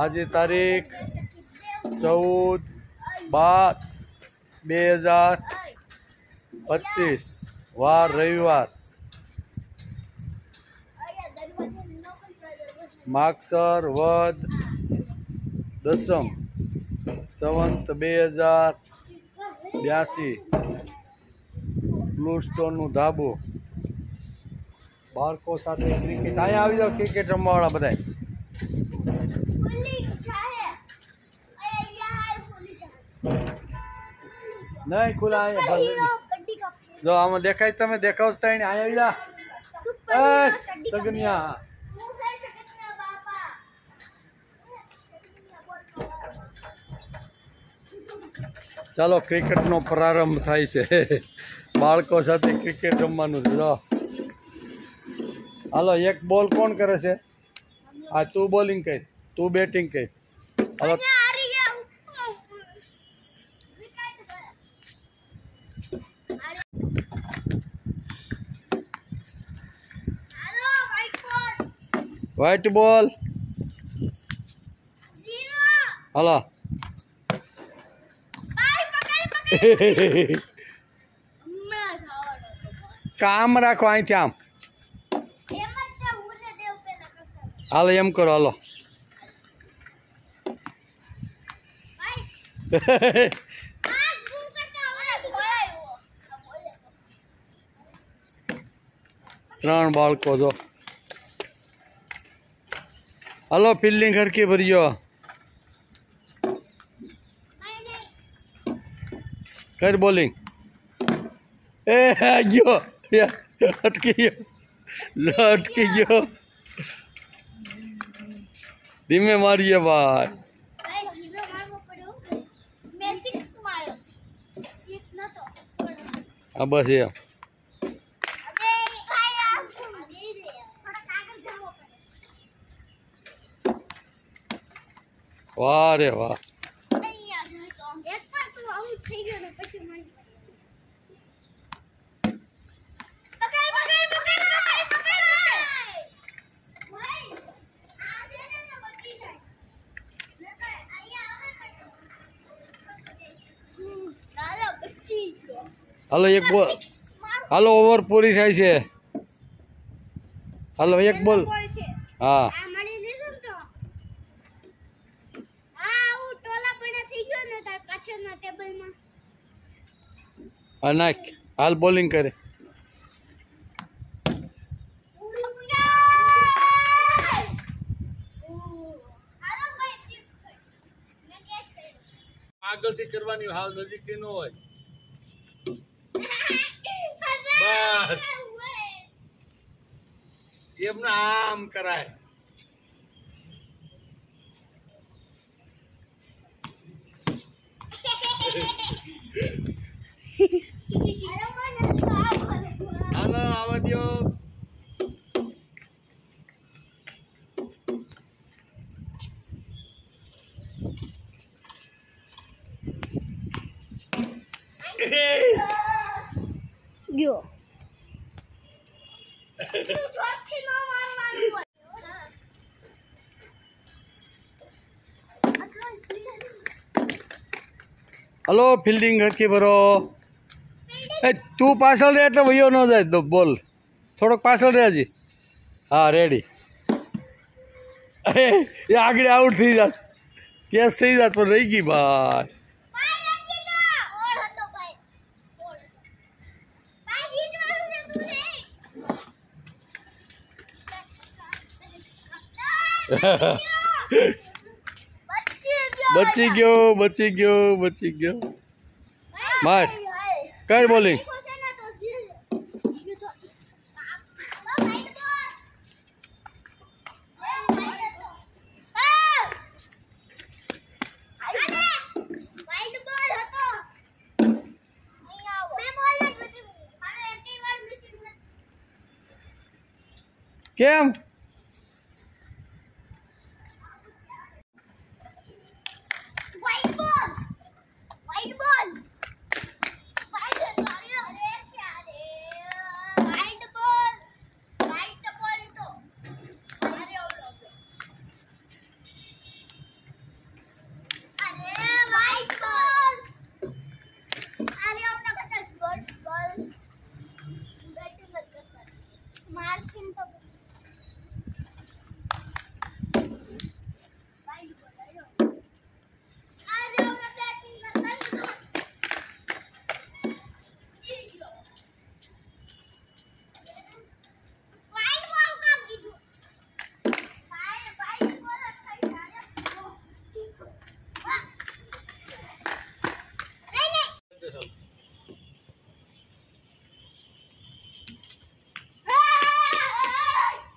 आज तारीख 14/12/2025 वार रविवार मागसर वद दसम संवत 2082 ब्लू स्टोन धाबू बाळको साथे क्रिकेट अहीं आवी जाओ क्रिकेट रमवावाळा बधाय नहीं खुला है जो आम देखाय तमे देखाव ताई ने आया जा सगनिया चलो क्रिकेट नो प्रारंभ थाय छे बाळको साथे क्रिकेट रमवानुं छे जो हालो एक बॉल कोण करे छे आ तू बॉलिंग कर तू बैटिंग कर हालो व्हाइट बॉल हलो काम राखो अँ थी आम हालो एम करो हालो 3 बाळको जो हलो फील्डिंग हरकी भरियो कर बॉलिंग ए गयो अटकी गयो धीमे मारिए भाई हाँ बस ये वाह रे वाह हलो एक बॉल हलो ओवर पूरी थाय छे हलो एक बॉल हाँ नाख हाल बॉलिंग करे आगळथी करवानी हाल नजीकथी न होय बस एमने आम कराय हेलो आवा दियो गयो तू जोरथी न मारवानुं होय हेलो फील्डिंग हरकी भरो तू पाछळ रे એટલે વયો ન જાય તો બોલ થોડોક પાછળ રે હજી હા રેડી એ આગળ આઉટ થઈ જાત કેસ થઈ જાત પણ રહી ગઈ ભાઈ बची गयो मार कर बॉलिंग केम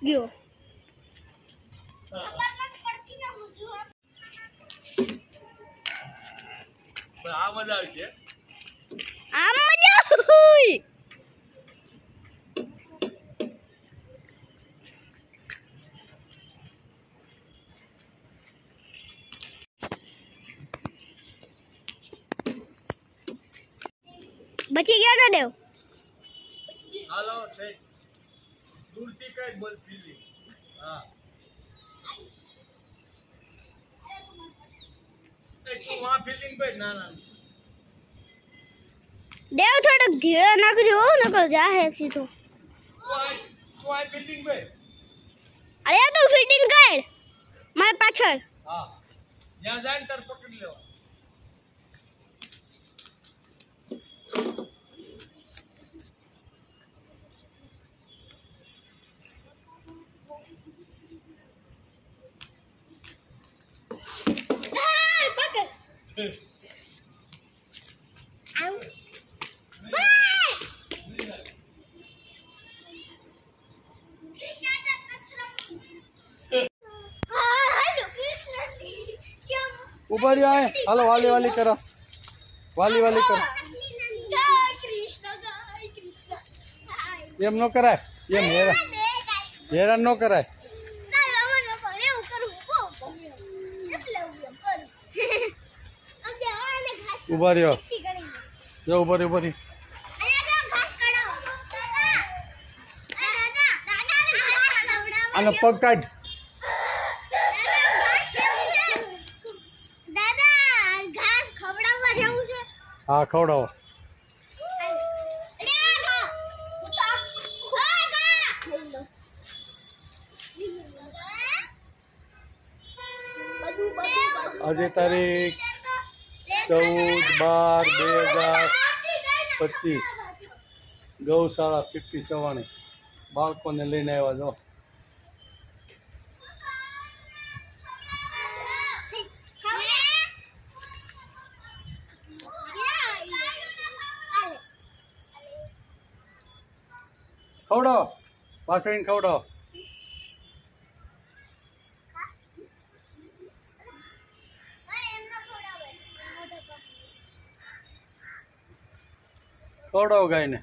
ગયો આ મજા આવશે આ મજા હોય બચી ગયો ને દેવ હાલો સેટ દૂરથી કઈ બોલ ફીલિંગ હા તું વહાં ફીલિંગ पे ના ના દેવ થોડોક ધીરે નાખજો નકર જાહે સીધો તું આ ફીલિંગ पे અરે તું ફિટિંગ કર માર પાછળ હા જ્યાં જાય ને તાર પકડી લેવા ऊपर जाए हेलो वाली वाली करो वाली वाली करो एम नो कराय एम हेरान नो कराय उभा रहो जो उभा रही आने पग काट हाँ खवड़ाओ आज तारीख 14/12/2025 गौशाला पीपी सवाणी बाळको ने लईने आव्या जो खवड़ाओ वासळीने खवड़ाओ खवड़ाओ गाय ने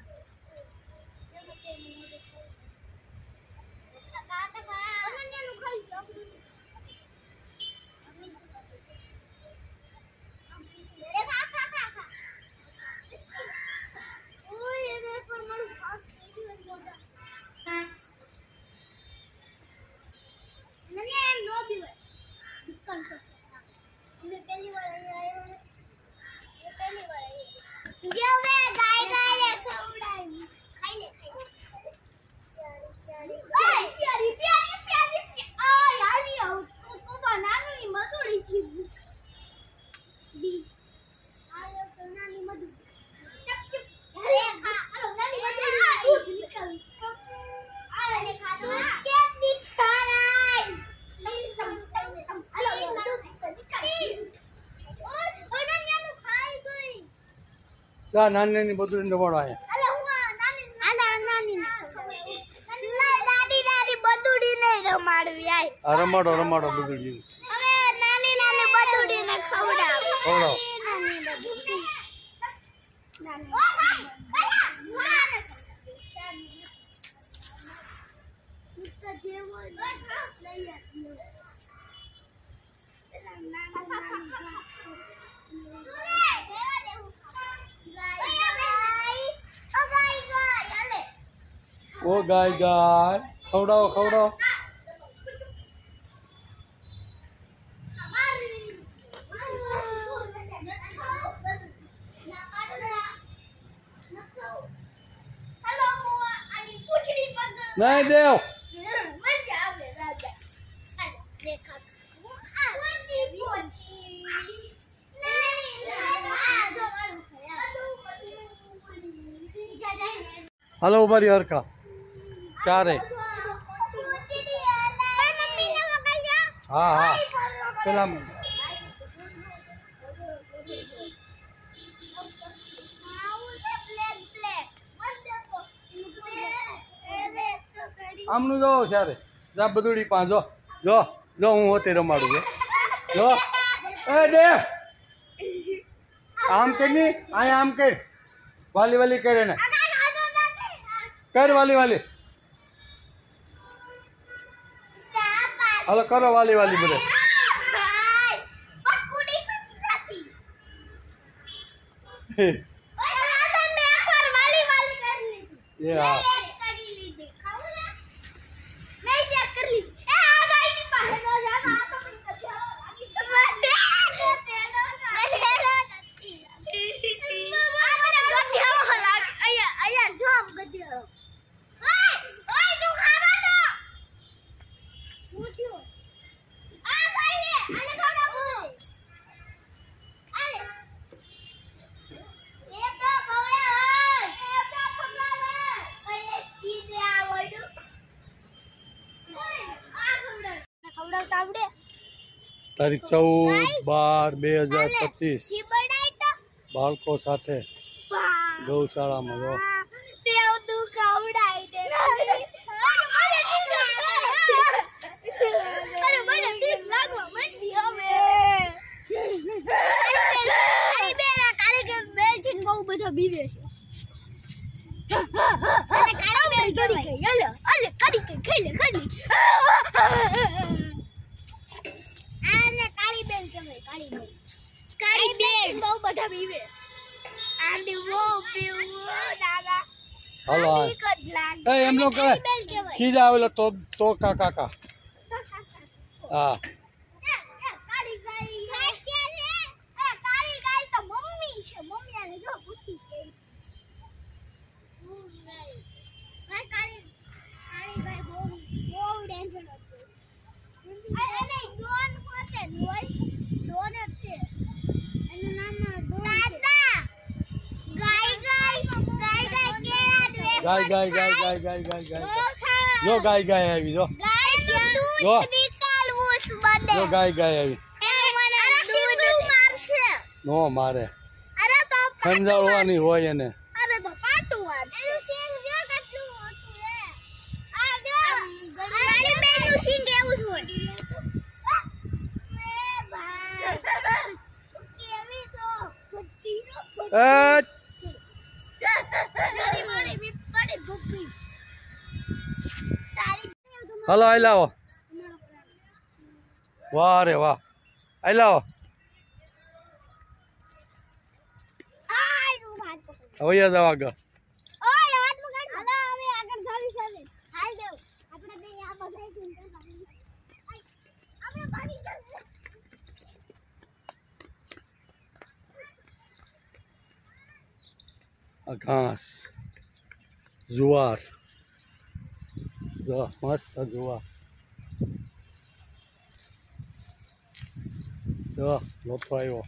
क्या नानी ने બધું રમાડો આયા આ રમાડો રમાડો બધું જીવ હવે નાની નાની બટુડીને ખવડાવો ખવડાવો ओ गाय गाय खवड़ाओ खवड़ाओ हेलो आणि पुछडी पकड નહીં દેવ. હાલો ઉભા રહ્યો હરખા ચારે. હા હા પેલા આમનું જો ચારે જા બધુડી પાંચ જો જો જો હું હોતે રમાડું જો એ દે આમ કરી અહીંયા આમ કર વાલી વાલી કરે ને કર વાલી વાલી હાલો કરો વાલી વાલી બધે. એ હા તારીખ 14/12/2025 બાળકો સાથે ગૌશાળામાં જો હાલો એમ નો કરે ખીજા આવેલો તો કાકા હા ગાય ગાય ગાય ગાય ગાય ગાય ગાય જો ગાય ગાય આવી જો જો જો ગાય ગાય આવી નો મારે ખંજાળવાની હોય એને હલો આઈ લાવો વાહ રે વાહ આઈ લાવો હવે જાવ આગળ ઘાસ જુવાર જો મસ્ત જુવાર જો લોથો આવ્યો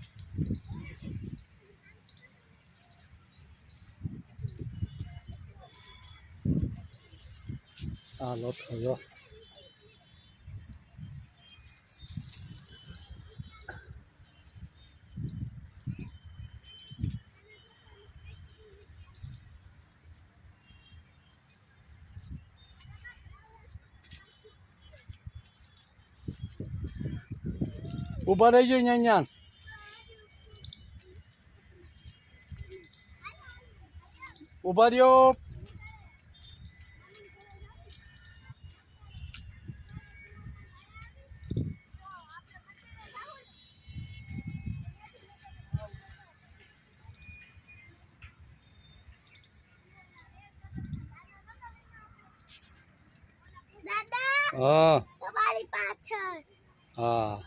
આ લોથો જો ઊભા રહી ગયો ન્યા ઊભા રહ્યો હા તમારી પાછળ હા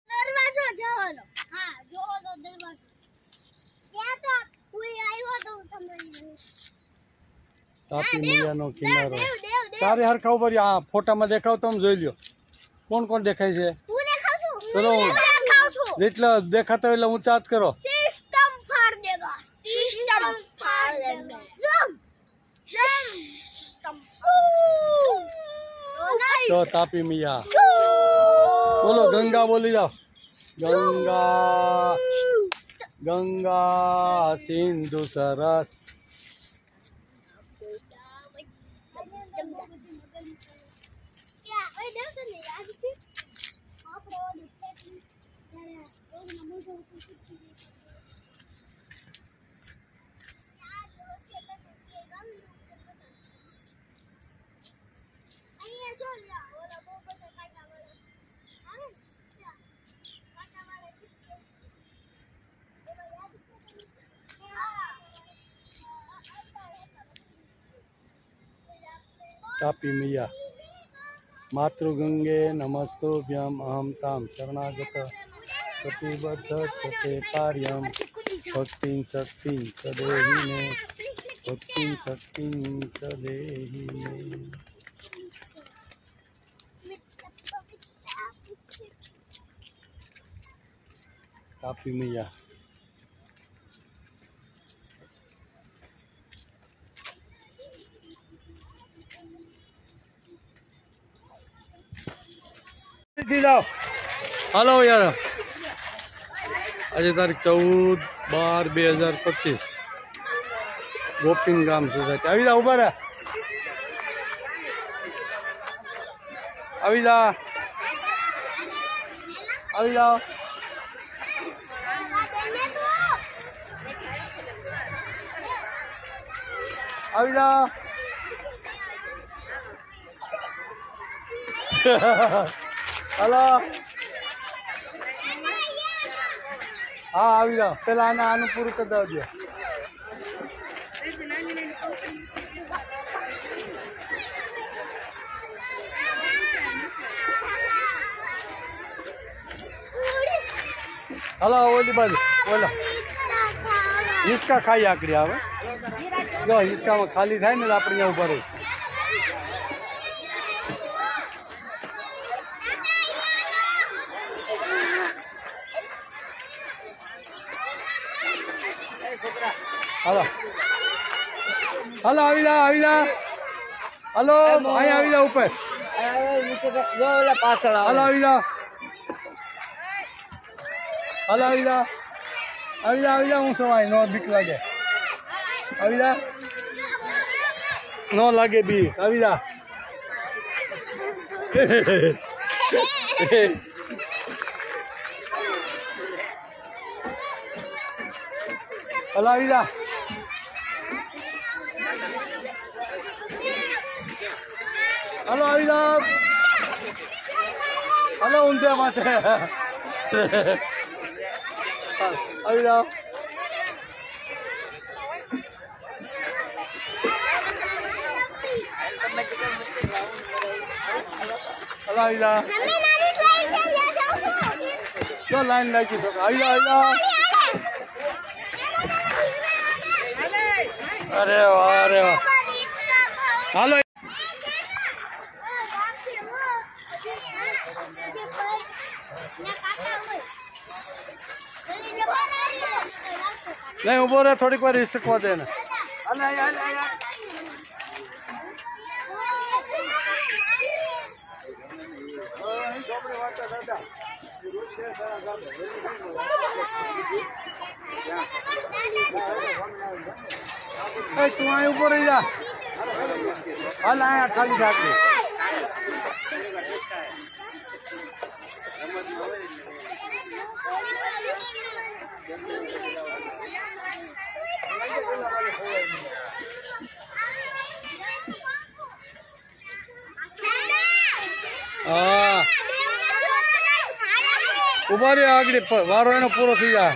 દરવાજો જવાનો. હા, જોવો તો દરવાજો. ત્યાં તો કોઈ આવ્યો તો તમારી. તાપી મૈયાનો કિનારો તારે હરખા ઉપર આ ફોટામાં દેખાવ તમે જોઈ લ્યો કોણ કોણ દેખાય છે તું દેખાવ છું. ચલો દેખાવ છું. જેટલા દેખાતા એટલે ઊંચા હાથ કરો system ફાડ Dega. System ફાડ Dega. System. તો તાપી મૈયા બોલો ગંગા બોલી જાઓ ગંગા ગંગા સિંધુ સરસ तापी मैया मातृगंगे नमस्तुभ्यम अहम ताम शरणागत प्रतिबद्ध कृते कार्यम भक्ति शक्ति सदेहि मे भक्ति शक्ति सदेहि मे तापी मैया हेलो यार आज तारीख 14/12/2025 गोपीन गाम सोसायटी આવી જા ઉભા રહે આવી જા આવી જાઓ આવી જાઓ हेलो हाँ આવી જાઓ પેલા આનું પૂરું કરી દેજો हेलो ओली बाजू बोलो हिसका खाई आकड़ी आवे जो हिसका में खाली थाय ने આપણે અહીંયા ઉભા રહી हेलो हेलो आविदा हेलो અહીં આવિदा ऊपर हेलो आविदा हेलो आविदा હું સવાય નો બીક લાગે આવિदा નો લાગે બીક આવિदा हेलो आविदा हेलो आविदा हेलो ઊંધે માથે आविदा हेलो आविदा जो लाइन लागी तो आविदा अरे वाह हेलो नहीं उभो रहे थोड़ी बार हिस्सा देना तू आई ऊपर रही जा हल आया खाली जाके हाँ उभा रे आगे वारो एनो पूरो थी जाए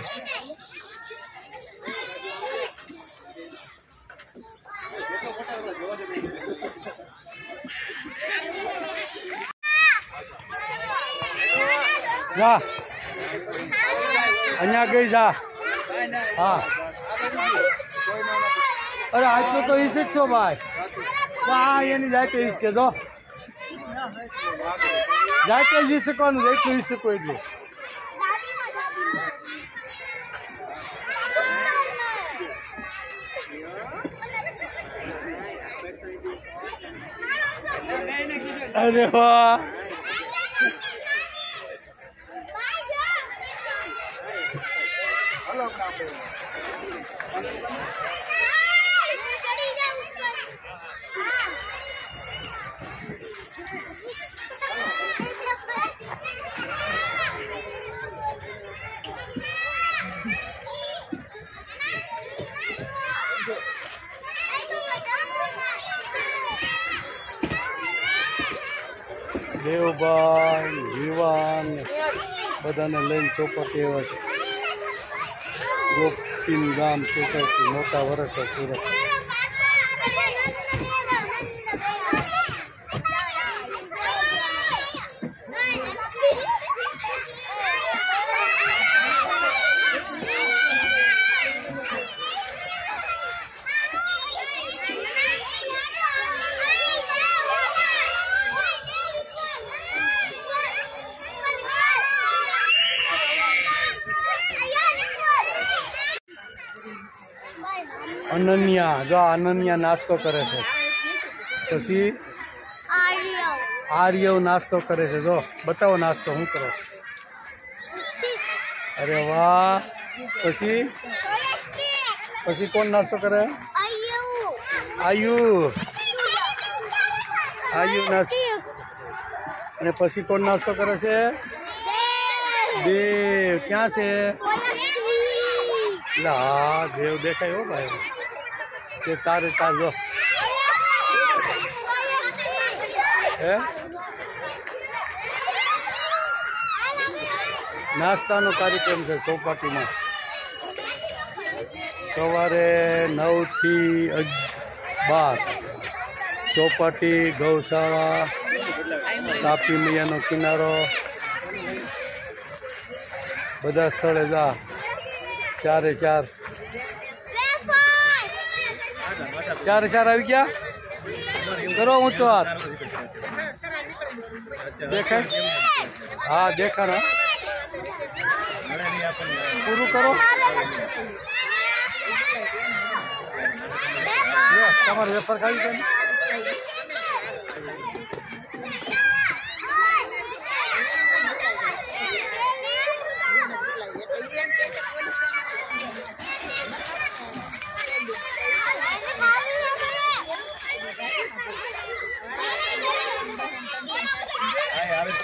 જા અહીંયા ગઈ જા હા અરે આજ તો ઈસ જ છો ભાઈ હા એની જાતે ઈસ કે જો જાતે જ ઈ શકવાનું જેટલું ઈ શકો એટલું અરે વાહ દેવભાઈ વિવાન બધાને લઈને ચોપાટી આવ્યા છે ગોપીન ગામ સોસાયટી મોટા વર્ષ સુરત અનન્યા જો અનન્યા નાસ્તો કરે છે પછી આર્યવ નાસ્તો કરે છે જો બતાવો નાસ્તો શું કરો અરે વાહ પછી પછી કોણ નાસ્તો કરે આયુ નાસ્તો અને પછી કોણ નાસ્તો કરે છે દેવ ક્યાં છે હા દેવ દેખાય હો ભાઈ તે ચારે ચાર જો હે નાસ્તાનો કાર્યક્રમ છે ચોપાટીમાં સવારે 9 થી 12 ચોપાટી ગૌશાળા તાપી મૈયાનો કિનારો બધા સ્થળે જા ચારે ચાર આવી ગયા કરો ઊંચો હાથ દેખાય હા દેખાણ પૂરું કરો તમારે વેફર ખાવી છે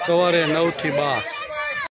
સવારે 9 થી 12